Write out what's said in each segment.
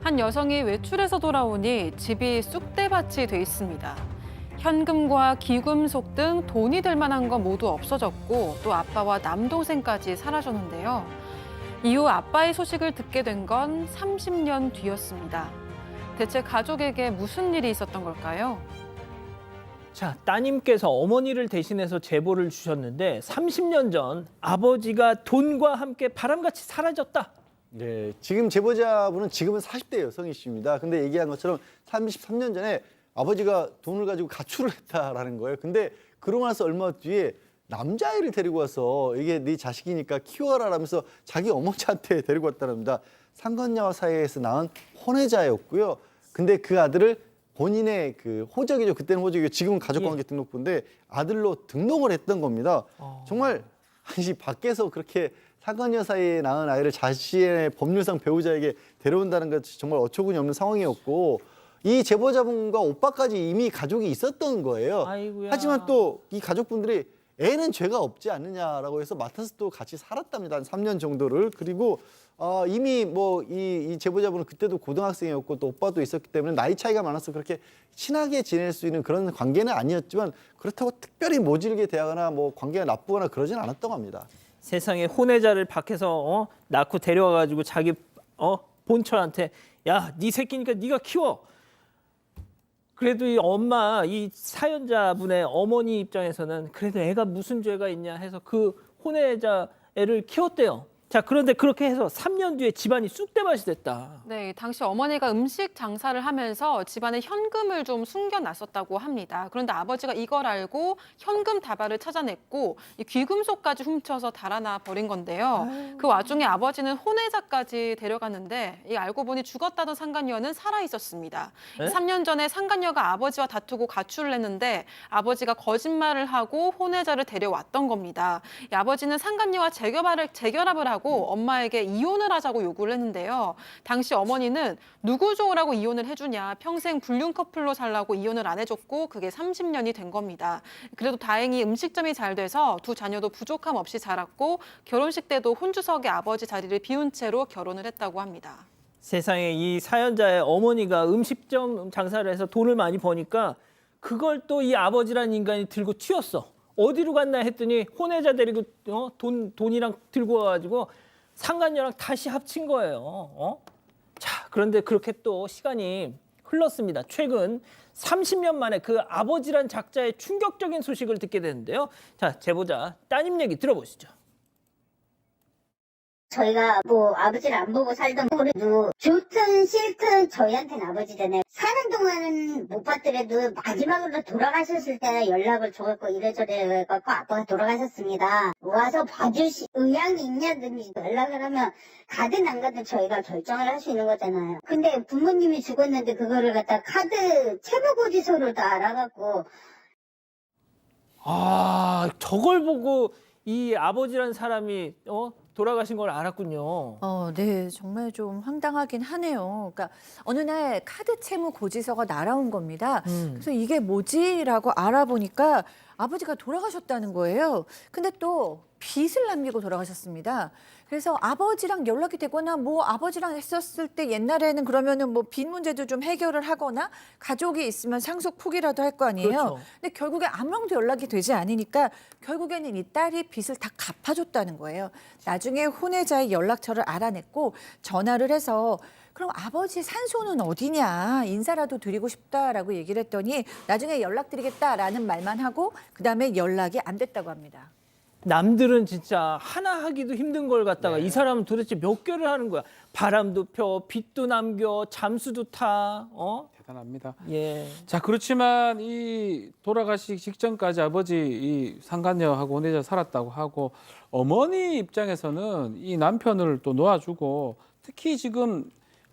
한 여성이 외출해서 돌아오니 집이 쑥대밭이 돼 있습니다. 현금과 귀금속 등 돈이 될 만한 건 모두 없어졌고 또 아빠와 남동생까지 사라졌는데요. 이후 아빠의 소식을 듣게 된 건 30년 뒤였습니다. 대체 가족에게 무슨 일이 있었던 걸까요? 자, 따님께서 어머니를 대신해서 제보를 주셨는데 30년 전 아버지가 돈과 함께 바람같이 사라졌다. 네, 지금 제보자분은 지금은 40대 여성이십니다. 근데 얘기한 것처럼 33년 전에 아버지가 돈을 가지고 가출을 했다라는 거예요. 근데 그러고 나서 얼마 뒤에 남자아이를 데리고 와서 이게 네 자식이니까 키워라라면서 자기 어머니한테 데리고 왔다랍니다. 상간녀와 사이에서 낳은 혼외자였고요. 근데 그 아들을 본인의 그 호적이죠. 그때는 호적이고 지금은 가족관계 등록부인데 아들로 등록을 했던 겁니다. 정말 아니 밖에서 그렇게 상간녀 사이에 낳은 아이를 자신의 법률상 배우자에게 데려온다는 것이 정말 어처구니 없는 상황이었고 이 제보자분과 오빠까지 이미 가족이 있었던 거예요. 아이고야. 하지만 또 이 가족분들이 애는 죄가 없지 않느냐라고 해서 맡아서 또 같이 살았답니다. 한 3년 정도를. 그리고 이미 뭐 이 제보자분은 그때도 고등학생이었고 또 오빠도 있었기 때문에 나이 차이가 많아서 그렇게 친하게 지낼 수 있는 그런 관계는 아니었지만 그렇다고 특별히 모질게 대하거나 뭐 관계가 나쁘거나 그러진 않았다고 합니다. 세상에 혼외자를 밖에서 낳고 데려와가지고 자기 본처한테 야, 네 새끼니까 네가 키워. 그래도 이 엄마, 이 사연자분의 어머니 입장에서는 그래도 애가 무슨 죄가 있냐 해서 그 혼외자 애를 키웠대요. 자, 그런데 그렇게 해서 3년 뒤에 집안이 쑥대밭이 됐다. 네, 당시 어머니가 음식 장사를 하면서 집안에 현금을 좀 숨겨놨었다고 합니다. 그런데 아버지가 이걸 알고 현금 다발을 찾아냈고 이 귀금속까지 훔쳐서 달아나 버린 건데요. 그 와중에 아버지는 혼외자까지 데려갔는데 이 알고 보니 죽었다던 상간녀는 살아 있었습니다. 에? 3년 전에 상간녀가 아버지와 다투고 가출을 했는데 아버지가 거짓말을 하고 혼외자를 데려왔던 겁니다. 이 아버지는 상간녀와 재결합을 하고 엄마에게 이혼을 하자고 요구를 했는데요. 당시 어머니는 누구 좋으라고 이혼을 해주냐, 평생 불륜 커플로 살라고 이혼을 안 해줬고 그게 30년이 된 겁니다. 그래도 다행히 음식점이 잘 돼서 두 자녀도 부족함 없이 자랐고 결혼식 때도 혼주석에 아버지 자리를 비운 채로 결혼을 했다고 합니다. 세상에 이 사연자의 어머니가 음식점 장사를 해서 돈을 많이 버니까 그걸 또 이 아버지라는 인간이 들고 튀었어. 어디로 갔나 했더니 혼외자 데리고 돈이랑 들고 와가지고 상간녀랑 다시 합친 거예요. 자, 그런데 그렇게 또 시간이 흘렀습니다. 최근 30년 만에 그 아버지란 작자의 충격적인 소식을 듣게 되는데요. 자, 제보자 따님 얘기 들어보시죠. 저희가 뭐 아버지를 안 보고 살던 그래도 좋든 싫든 저희한테는 아버지잖아요. 사는 동안은 못 봤더라도 마지막으로 돌아가셨을 때 연락을 줘갖고 이래저래 해갖고 아빠가 돌아가셨습니다. 와서 봐주실 의향이 있냐든지 연락을 하면 가든 안 가든 저희가 결정을 할 수 있는 거잖아요. 근데 부모님이 죽었는데 그거를 갖다 카드 채무고지서를 다 알아갖고 아, 저걸 보고 이 아버지란 사람이 돌아가신 걸 알았군요. 네, 정말 좀 황당하긴 하네요. 그러니까 어느 날 카드 채무 고지서가 날아온 겁니다. 그래서 이게 뭐지라고 알아보니까 아버지가 돌아가셨다는 거예요. 근데 또 빚을 남기고 돌아가셨습니다. 그래서 아버지랑 연락이 되거나 뭐 아버지랑 했었을 때 옛날에는 그러면은 뭐 빚 문제도 좀 해결을 하거나 가족이 있으면 상속 포기라도 할 거 아니에요. 그렇죠. 근데 결국에 아무랑도 연락이 되지 않으니까 결국에는 이 딸이 빚을 다 갚아줬다는 거예요. 나중에 혼외자의 연락처를 알아냈고 전화를 해서 그럼 아버지 산소는 어디냐 인사라도 드리고 싶다라고 얘기를 했더니 나중에 연락드리겠다라는 말만 하고 그다음에 연락이 안 됐다고 합니다. 남들은 진짜 하나 하기도 힘든 걸 갖다가 이 사람은 도대체 몇 개를 하는 거야. 바람도 펴, 빚도 남겨, 잠수도 타. 대단합니다. 예. 자, 그렇지만 이 돌아가시기 직전까지 아버지 이 상간녀하고 혼외자 살았다고 하고 어머니 입장에서는 이 남편을 또 놓아주고 특히 지금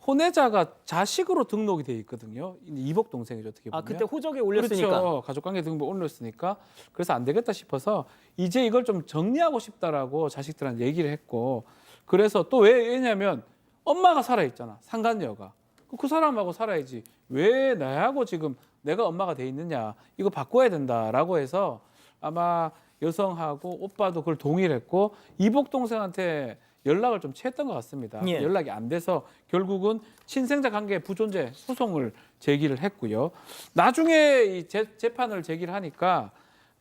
혼외자가 자식으로 등록이 돼 있거든요. 이복 동생이죠, 어떻게 보면. 그때 호적에 올렸으니까. 그렇죠. 가족관계 등록 올렸으니까 그래서 안 되겠다 싶어서 이제 이걸 좀 정리하고 싶다라고 자식들한테 얘기를 했고 그래서 또 왜냐면 엄마가 살아 있잖아, 상간녀가. 그 사람하고 살아야지. 왜 나하고 지금 내가 엄마가 돼 있느냐. 이거 바꿔야 된다라고 해서 아마 여성하고 오빠도 그걸 동의를 했고 이복 동생한테 연락을 좀 취했던 것 같습니다. 예. 연락이 안 돼서 결국은 친생자 관계 부존재 소송을 제기를 했고요. 나중에 이 재판을 제기를 하니까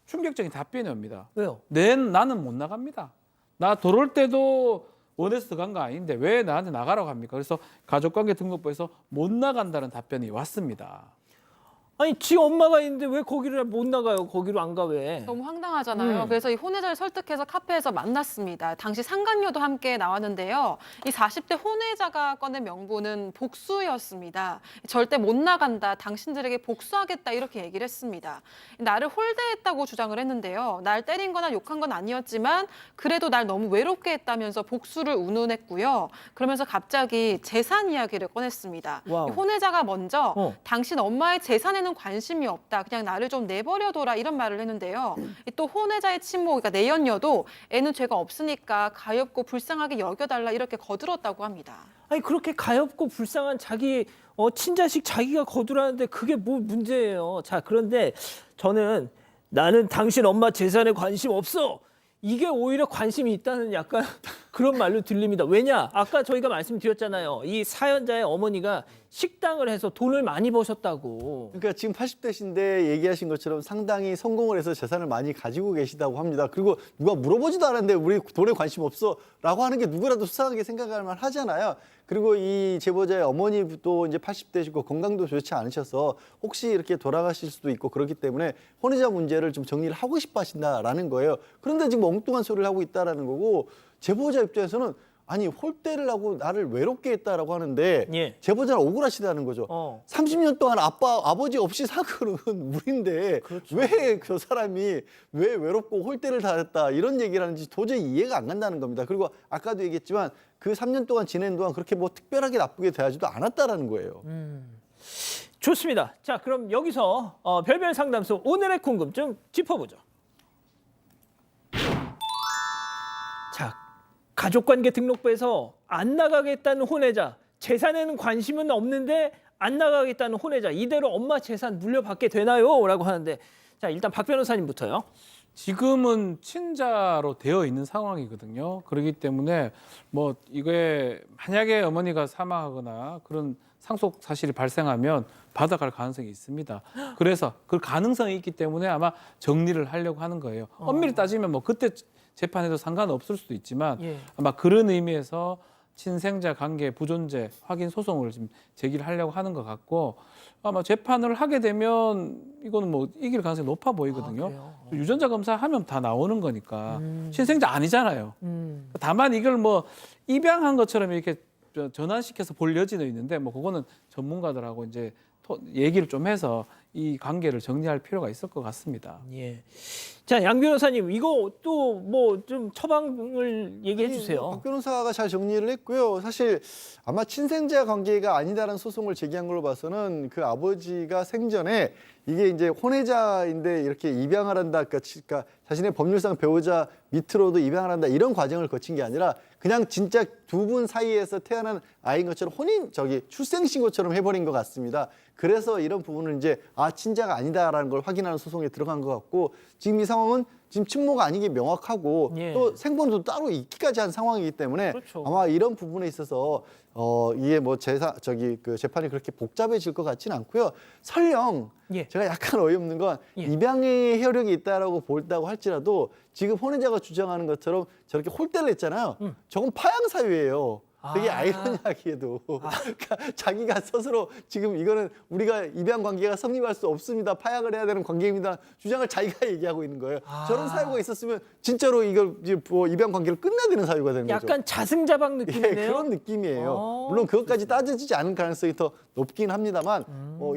충격적인 답변이 옵니다. 왜요? 나는 못 나갑니다. 나 들어올 때도 원해서 들어간 거 아닌데 왜 나한테 나가라고 합니까? 그래서 가족관계 등록부에서 못 나간다는 답변이 왔습니다. 아니 지 엄마가 있는데 왜 거기를 못 나가요? 거기로 안 가 왜? 너무 황당하잖아요. 그래서 이 혼외자를 설득해서 카페에서 만났습니다. 당시 상간녀도 함께 나왔는데요. 이 40대 혼외자가 꺼낸 명분은 복수였습니다. 절대 못 나간다. 당신들에게 복수하겠다. 이렇게 얘기를 했습니다. 나를 홀대했다고 주장을 했는데요. 날 때린 거나 욕한 건 아니었지만 그래도 날 너무 외롭게 했다면서 복수를 운운했고요. 그러면서 갑자기 재산 이야기를 꺼냈습니다. 와우. 이 혼외자가 먼저 당신 엄마의 재산에는 관심이 없다. 그냥 나를 좀 내버려둬라 이런 말을 했는데요. 또 혼외자의 친모, 그러니까 내연녀도 애는 죄가 없으니까 가엾고 불쌍하게 여겨달라 이렇게 거들었다고 합니다. 아니 그렇게 가엾고 불쌍한 자기 친자식 자기가 거두라는데 그게 뭐 문제예요? 자 그런데 저는 나는 당신 엄마 재산에 관심 없어. 이게 오히려 관심이 있다는 약간 그런 말로 들립니다. 왜냐? 아까 저희가 말씀드렸잖아요. 이 사연자의 어머니가 식당을 해서 돈을 많이 버셨다고. 그러니까 지금 80대신데 얘기하신 것처럼 상당히 성공을 해서 재산을 많이 가지고 계시다고 합니다. 그리고 누가 물어보지도 않았는데 우리 돈에 관심 없어라고 하는 게 누구라도 수상하게 생각할 만 하잖아요. 그리고 이 제보자의 어머니도 이제 80대시고 건강도 좋지 않으셔서 혹시 이렇게 돌아가실 수도 있고 그렇기 때문에 혼외자 문제를 좀 정리를 하고 싶어 하신다라는 거예요. 그런데 지금 엉뚱한 소리를 하고 있다라는 거고 제보자 입장에서는 아니 홀대를 하고 나를 외롭게 했다라고 하는데 예. 제보자는 억울하시다는 거죠. 30년 동안 아버지 없이 산 거는 우리인데 왜 그 사람이 왜 외롭고 홀대를 당했다 이런 얘기를 하는지 도저히 이해가 안 간다는 겁니다. 그리고 아까도 얘기했지만 그 3년 동안 지낸 동안 그렇게 뭐 특별하게 나쁘게 대하지도 않았다라는 거예요. 좋습니다. 자 그럼 여기서 별별 상담소 오늘의 궁금증 짚어보죠. 자 가족관계 등록부에서 안 나가겠다는 혼외자, 재산에는 관심은 없는데 안 나가겠다는 혼외자, 이대로 엄마 재산 물려받게 되나요? 라고 하는데 자 일단 박 변호사님부터요. 지금은 친자로 되어 있는 상황이거든요. 그렇기 때문에 뭐 이게 만약에 어머니가 사망하거나 그런 상속 사실이 발생하면 받아갈 가능성이 있습니다. 그래서 그 가능성이 있기 때문에 아마 정리를 하려고 하는 거예요. 엄밀히 따지면 뭐 그때 재판에도 상관없을 수도 있지만 예. 아마 그런 의미에서 친생자 관계 부존재 확인 소송을 지금 제기를 하려고 하는 것 같고 아마 재판을 하게 되면 이거는 뭐 이길 가능성이 높아 보이거든요. 유전자 검사하면 다 나오는 거니까 친생자 아니잖아요. 다만 이걸 뭐 입양한 것처럼 이렇게 전환시켜서 볼 여지는 있는데 뭐 그거는 전문가들하고 이제 얘기를 좀 해서 이 관계를 정리할 필요가 있을 것 같습니다. 예. 자, 양 변호사님 이거 또 뭐 좀 처방을 얘기해 주세요. 박 변호사가 잘 정리를 했고요. 사실 아마 친생자 관계가 아니다라는 소송을 제기한 걸로 봐서는 그 아버지가 생전에 이게 이제 혼외자인데 이렇게 입양을 한다, 그러니까 자신의 법률상 배우자 밑으로도 입양을 한다 이런 과정을 거친 게 아니라 그냥 진짜 두 분 사이에서 태어난 아이인 것처럼 출생신고처럼 해버린 것 같습니다. 그래서 이런 부분을 이제 친자가 아니다라는 걸 확인하는 소송에 들어간 것 같고 지금 이 상황은 지금 친모가 아닌 게 명확하고 예. 또 생본도 따로 있기까지 한 상황이기 때문에 그렇죠. 아마 이런 부분에 있어서 이게 뭐 그 재판이 그렇게 복잡해질 것 같지는 않고요. 설령 예. 제가 약간 어이없는 건 예. 입양의 효력이 있다라고 볼다고 할지라도 지금 혼외자가 주장하는 것처럼 저렇게 홀대를 했잖아요. 저건 파양 사유예요. 되게 아이러니하게도 그러니까 자기가 스스로 지금 이거는 우리가 입양 관계가 성립할 수 없습니다. 파양을 해야 되는 관계입니다. 주장을 자기가 얘기하고 있는 거예요. 저런 사유가 있었으면 진짜로 이걸 이제 뭐 입양 관계를 끝내야 되는 사유가 되는 거죠. 약간 자승자박 예, 느낌이네요. 그런 느낌이에요. 물론 그것까지 따져지지 않은 가능성이 더 높긴 합니다만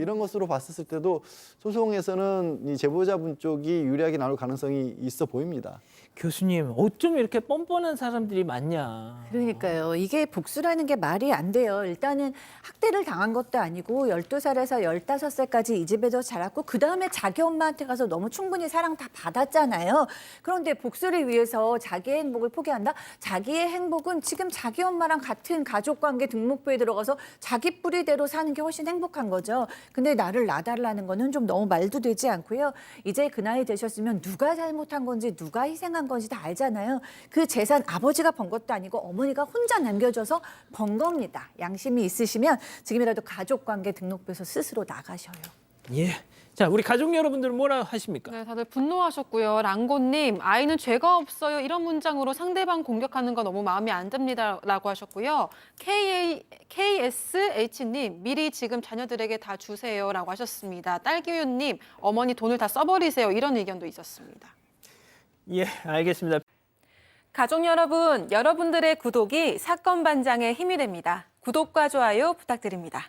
이런 것으로 봤을 때도 소송에서는 이 제보자분 쪽이 유리하게 나올 가능성이 있어 보입니다. 교수님, 어쩜 이렇게 뻔뻔한 사람들이 많냐. 그러니까요. 이게 복수라는 게 말이 안 돼요. 일단은 학대를 당한 것도 아니고 12살에서 15살까지 이 집에서 자랐고 그다음에 자기 엄마한테 가서 너무 충분히 사랑 다 받았잖아요. 그런데 복수를 위해서 자기의 행복을 포기한다? 자기의 행복은 지금 자기 엄마랑 같은 가족관계 등록부에 들어가서 자기 뿌리대로 사는 게 훨씬 행복한 거죠. 근데 나를 놔달라는 거는 좀 너무 말도 되지 않고요. 이제 그 나이 되셨으면 누가 잘못한 건지 누가 희생한 건지 다 알잖아요. 그 재산 아버지가 번 것도 아니고 어머니가 혼자 남겨줘서 번 겁니다. 양심이 있으시면 지금이라도 가족관계 등록부에서 스스로 나가셔요. 예. 자, 우리 가족 여러분들은 뭐라 하십니까? 네, 다들 분노하셨고요. 랑고님, 아이는 죄가 없어요. 이런 문장으로 상대방 공격하는 거 너무 마음에 안 듭니다라고 하셨고요. KSH님, 미리 지금 자녀들에게 다 주세요라고 하셨습니다. 딸기우님, 어머니 돈을 다 써버리세요. 이런 의견도 있었습니다. 예, 알겠습니다. 가족 여러분, 여러분들의 구독이 사건 반장의 힘이 됩니다. 구독과 좋아요 부탁드립니다.